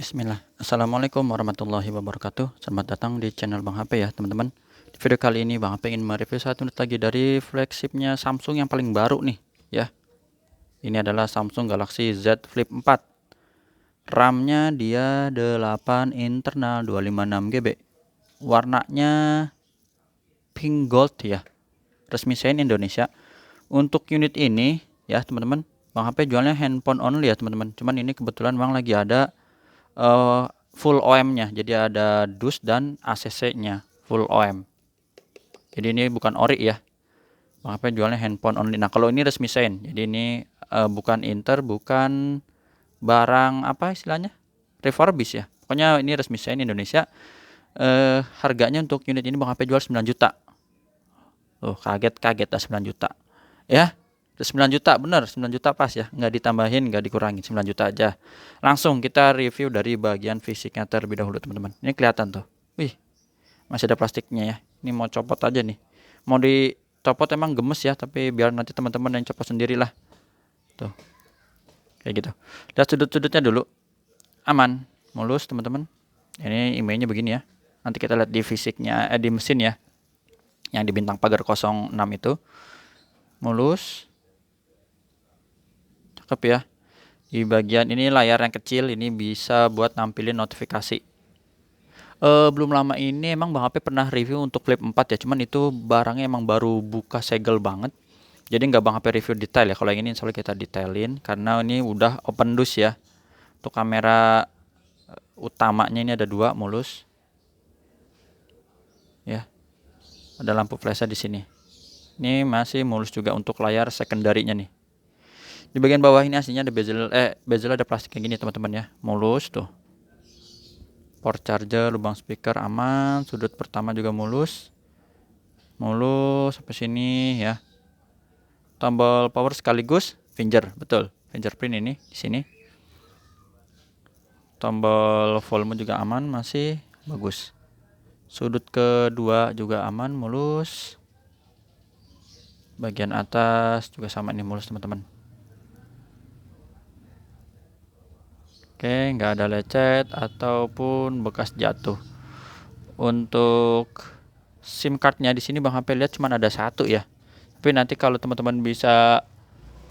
Bismillah. Assalamualaikum warahmatullahi wabarakatuh. Selamat datang di channel Bang HP ya teman-teman. Di video kali ini Bang HP ingin mereview satu unit lagi dari flagshipnya Samsung yang paling baru nih ya. Ini adalah Samsung Galaxy Z Flip 4. RAM-nya dia 8 internal 256 GB. Warnanya pink gold ya. Resmi sign Indonesia. Untuk unit ini ya teman-teman, Bang HP jualnya handphone only ya teman-teman. Cuman ini kebetulan Bang lagi ada full OM-nya, jadi ada dus dan ACC-nya full OM. Jadi ini bukan ori ya, Bang HP jualnya handphone only. Nah kalau ini resmi sign, jadi ini bukan inter, bukan barang apa istilahnya, refurbish ya. Pokoknya ini resmi sign Indonesia. Harganya untuk unit ini Bang HP jual 9 juta. Kaget dah 9 juta ya. 9 juta bener, 9 juta pas ya, nggak ditambahin nggak dikurangin, 9 juta aja. Langsung kita review dari bagian fisiknya terlebih dahulu teman-teman. Ini kelihatan tuh, wih masih ada plastiknya ya. Ini mau copot aja nih, mau dicopot emang gemes ya, tapi biar nanti teman-teman yang copot sendiri lah tuh, kayak gitu. Lihat sudut-sudutnya dulu, aman, mulus teman-teman. Ini emailnya begini ya, nanti kita lihat di fisiknya, di mesin ya, yang di bintang pagar 06 itu mulus, cakep ya. Di bagian ini layar yang kecil, ini bisa buat nampilin notifikasi. Belum lama ini emang Bang HP pernah review untuk Flip 4 ya, cuman itu barangnya emang baru buka segel banget. Jadi nggak Bang HP review detail ya. Kalau yang ini insya Allah kita detailin karena ini udah open dus ya. Untuk kamera utamanya ini ada 2 mulus. Ya. Ada lampu flashnya di sini. Ini masih mulus juga untuk layar secondary-nya nih. Di bagian bawah ini aslinya ada bezel ada plastik kayak gini teman-teman ya. Mulus tuh. Port charger, lubang speaker aman, sudut pertama juga mulus. Mulus sampai sini ya. Tombol power sekaligus betul. Fingerprint ini di sini. Tombol volume juga aman, masih bagus. Sudut kedua juga aman, mulus. Bagian atas juga sama, ini mulus teman-teman. Oke, nggak ada lecet ataupun bekas jatuh. Untuk SIM cardnya di sini Bang HP lihat cuma ada 1 ya. Tapi nanti kalau teman-teman bisa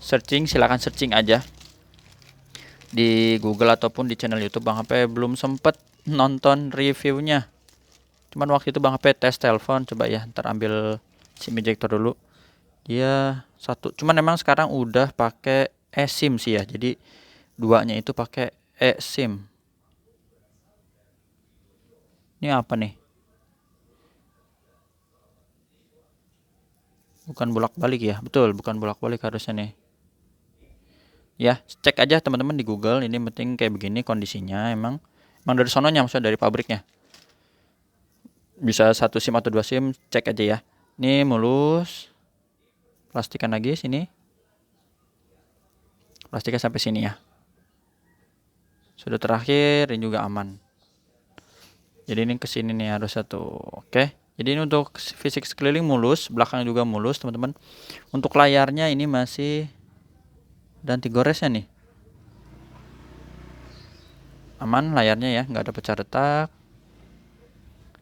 searching, silahkan searching aja di Google ataupun di channel YouTube. Bang HP belum sempet nonton reviewnya. Cuman waktu itu Bang HP tes telepon, coba ya, ntar ambil SIM ejector dulu. Dia 1. Cuman memang sekarang udah pakai eSIM sih ya. Jadi duanya itu pakai eSIM. Ini apa nih? Bukan bolak-balik ya? Betul, bukan bolak-balik harusnya nih. Ya, cek aja teman-teman di Google. Ini penting kayak begini kondisinya, emang dari sononya, maksudnya dari pabriknya. Bisa 1 SIM atau 2 SIM, cek aja ya. Ini mulus. Plastikan lagi sini. Plastiknya sampai sini ya. Sudah terakhir ini juga aman. Jadi ini ke sini nih harus 1. Oke. Jadi ini untuk fisik sekeliling mulus, belakang juga mulus, teman-teman. Untuk layarnya ini masih dan goresnya nih. Aman layarnya ya, nggak ada pecah retak.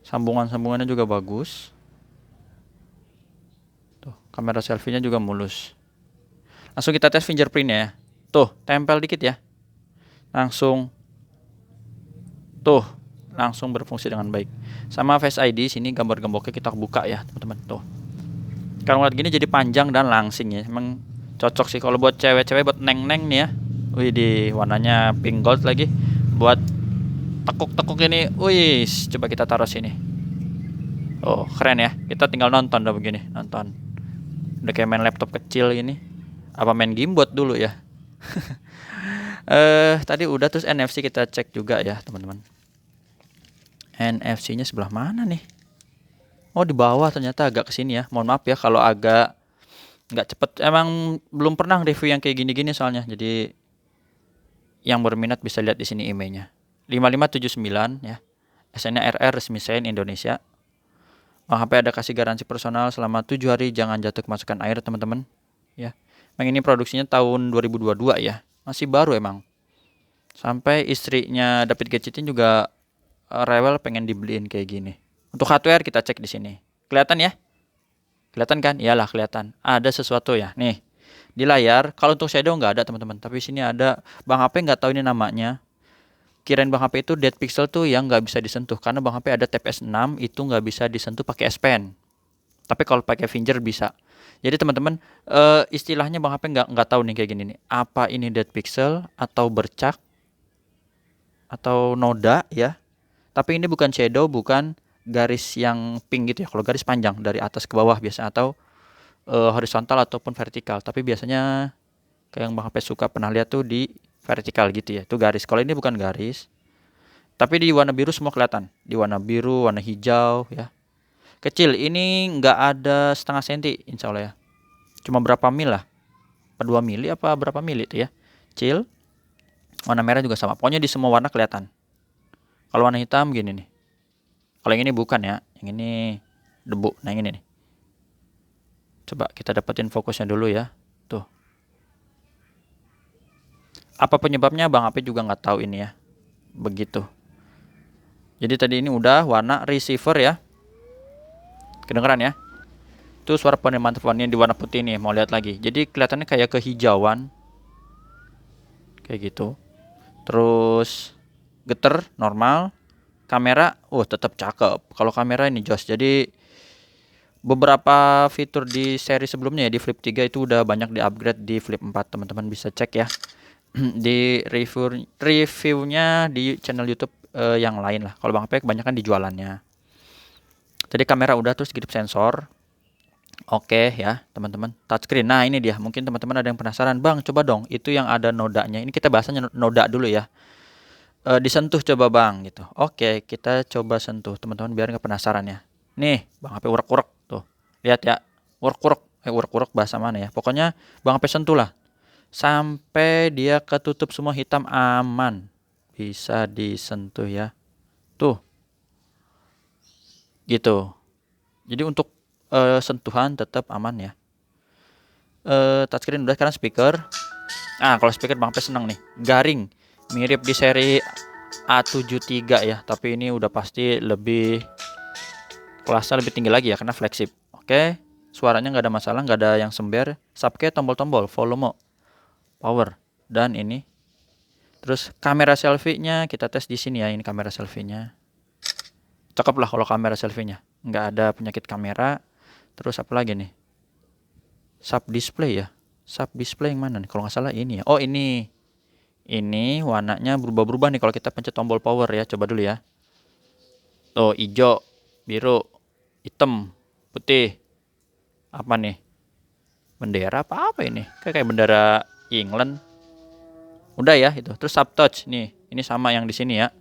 Sambungannya juga bagus. Tuh, kamera selfie-nya juga mulus. Langsung kita tes fingerprint ya. Tuh, tempel dikit ya. Langsung berfungsi dengan baik. Sama Face ID sini gambar gemboknya kita buka ya, teman-teman. Tuh. Kalau ngeliat gini jadi panjang dan langsing ya. Emang cocok sih kalau buat cewek-cewek, buat neng-neng nih ya. Wih, di warnanya pink gold lagi. Buat tekuk-tekuk ini, wih, coba kita taruh sini. Oh, keren ya. Kita tinggal nonton dah begini, nonton. Udah kayak main laptop kecil gini. Apa main gamebot dulu ya. Tadi udah, terus NFC kita cek juga ya, teman-teman. NFC-nya sebelah mana nih? Oh, di bawah ternyata, agak kesini ya. Mohon maaf ya kalau agak nggak cepet. Emang belum pernah review yang kayak gini-gini soalnya. Jadi yang berminat bisa lihat di sini emailnya. 5579 ya. SN-nya RR resmi sign Indonesia. Bang HP ada kasih garansi personal selama 7 hari, jangan jatuh kemasukan air teman-teman ya. Emang ini produksinya tahun 2022 ya. Masih baru emang. Sampai istrinya David Gadgetin juga rewel pengen dibeliin kayak gini. Untuk hardware kita cek di sini. Kelihatan ya? Kelihatan kan? Iyalah kelihatan. Ada sesuatu ya. Nih, di layar. Kalau untuk shadow nggak ada teman-teman. Tapi sini ada. Bang HP nggak tahu ini namanya. Kirain Bang HP itu dead pixel tuh yang nggak bisa disentuh. Karena Bang HP ada TPS 6 itu nggak bisa disentuh pakai S Pen. Tapi kalau pakai finger bisa. Jadi teman-teman, istilahnya Bang HP nggak tahu nih kayak gini nih. Apa ini dead pixel atau bercak atau noda ya? Tapi ini bukan shadow, bukan garis yang pink gitu ya. Kalau garis panjang dari atas ke bawah biasa atau horizontal ataupun vertikal. Tapi biasanya kayak yang Bang HP suka pernah lihat tuh di vertikal gitu ya. Itu garis. Kalau ini bukan garis. Tapi di warna biru semua kelihatan. Di warna biru, warna hijau ya. Kecil, ini nggak ada setengah senti insya Allah ya. Cuma berapa mil lah. 2 mili apa berapa mili itu ya. Kecil. Warna merah juga sama. Pokoknya di semua warna kelihatan. Kalau warna hitam gini nih. Kalau yang ini bukan ya. Yang ini debu. Nah yang ini nih. Coba kita dapetin fokusnya dulu ya. Tuh. Apa penyebabnya Bang HP juga nggak tahu ini ya. Begitu. Jadi tadi ini udah warna receiver ya. Kedengeran ya. Itu suara penerimaan teleponnya di warna putih nih. Mau lihat lagi. Jadi kelihatannya kayak kehijauan. Kayak gitu. Terus getar normal. Kamera, tetap cakep. Kalau kamera ini jos. Jadi beberapa fitur di seri sebelumnya ya, di Flip 3 itu udah banyak di-upgrade di Flip 4. Teman-teman bisa cek ya. Di reviewnya di channel YouTube yang lain lah. Kalau Bang HP kebanyakan di jualannya. Tadi kamera udah, terus grip sensor. Oke ya, teman-teman. Touchscreen. Nah, ini dia. Mungkin teman-teman ada yang penasaran, "Bang, coba dong itu yang ada nodanya." Ini kita bahasanya noda dulu ya. Disentuh coba Bang gitu. Oke, kita coba sentuh teman-teman biar nggak penasaran ya. Nih, Bang HP urek-urek tuh. Lihat ya. Urek-urek. Urek-urek bahasa mana ya? Pokoknya Bang HP sentuh lah. Sampai dia ketutup semua hitam aman. Bisa disentuh ya. Tuh. Gitu. Jadi untuk sentuhan tetap aman ya. Touchscreen udah, sekarang speaker. Kalau speaker Bang HP senang nih. Garing. Mirip di seri A73 ya, tapi ini udah pasti lebih kelasnya lebih tinggi lagi ya karena flagship. Oke, suaranya nggak ada masalah, nggak ada yang sember. Subke tombol-tombol, volume, power, dan ini. Terus kamera selfie-nya kita tes di sini ya. Ini kamera selfie-nya. Cakep lah kalau kamera selfie-nya. Nggak ada penyakit kamera. Terus apa lagi nih? Sub display ya. Sub display yang mana nih? Kalau nggak salah ini ya. Oh ini. Ini warnanya berubah-berubah nih kalau kita pencet tombol power ya. Coba dulu ya. Tuh hijau, biru, hitam, putih. Apa nih? Bendera apa ini? Kayak bendera England. Udah ya itu. Terus sub touch nih. Ini sama yang di sini ya.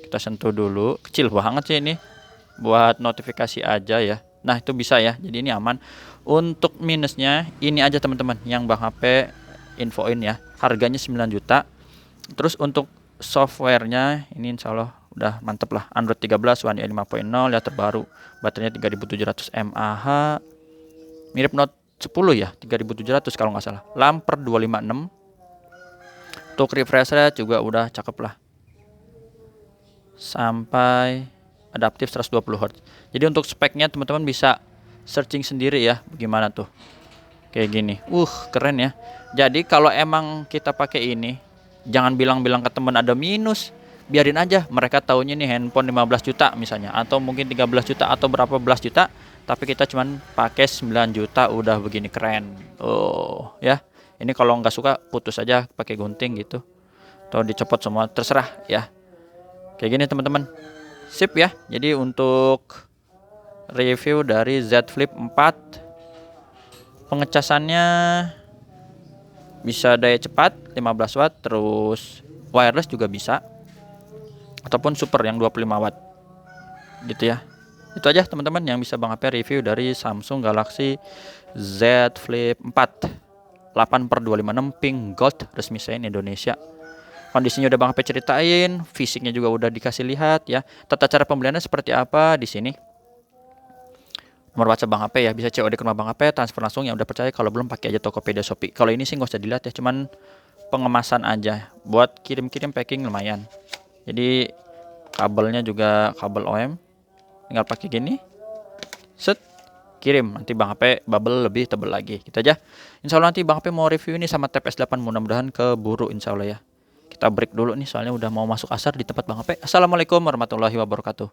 Kita sentuh dulu. Kecil banget sih ini. Buat notifikasi aja ya. Nah itu bisa ya. Jadi ini aman. Untuk minusnya ini aja teman-teman yang Bang HP infoin ya. Harganya 9 juta. Terus untuk softwarenya ini insya Allah udah mantep lah. Android 13 One UI 5.0 ya terbaru. Baterainya 3700 mAh. Mirip Note 10 ya, 3700 kalau nggak salah. Lamper 256. Untuk refresh rate juga udah cakep lah. Sampai adaptif 120 Hz. Jadi untuk speknya teman-teman bisa searching sendiri ya, bagaimana tuh. Kayak gini. Keren ya. Jadi kalau emang kita pakai ini, jangan bilang-bilang ke teman ada minus. Biarin aja, mereka taunya nih handphone 15 juta misalnya, atau mungkin 13 juta atau berapa belas juta, tapi kita cuman pakai 9 juta udah begini keren. Ya. Ini kalau nggak suka putus aja pakai gunting gitu. Atau dicopot semua, terserah ya. Kayak gini teman-teman. Sip ya. Jadi untuk review dari Z Flip 4, pengecasannya bisa daya cepat 15 watt, terus wireless juga bisa, ataupun super yang 25 watt gitu ya. Itu aja teman-teman yang bisa Bang HP review dari Samsung Galaxy Z Flip 4 8/256 pink gold, resmi Shine Indonesia. Kondisinya udah Bang HP ceritain, fisiknya juga udah dikasih lihat ya. Tata cara pembeliannya seperti apa di sini. Nomor WhatsApp Bang HP ya, bisa COD ke rumah Bang HP, transfer langsung yang udah percaya. Kalau belum pakai aja Tokopedia, Shopee. Kalau ini sih nggak usah dilihat ya, cuman pengemasan aja, buat kirim-kirim packing lumayan. Jadi kabelnya juga kabel OM, tinggal pakai gini, set, kirim. Nanti Bang HP bubble lebih tebel lagi, gitu aja. Insya Allah nanti Bang HP mau review ini sama Tab S8, mudah-mudahan keburu insya Allah ya. Kita break dulu nih, soalnya udah mau masuk asar di tempat Bang HP. Assalamualaikum warahmatullahi wabarakatuh.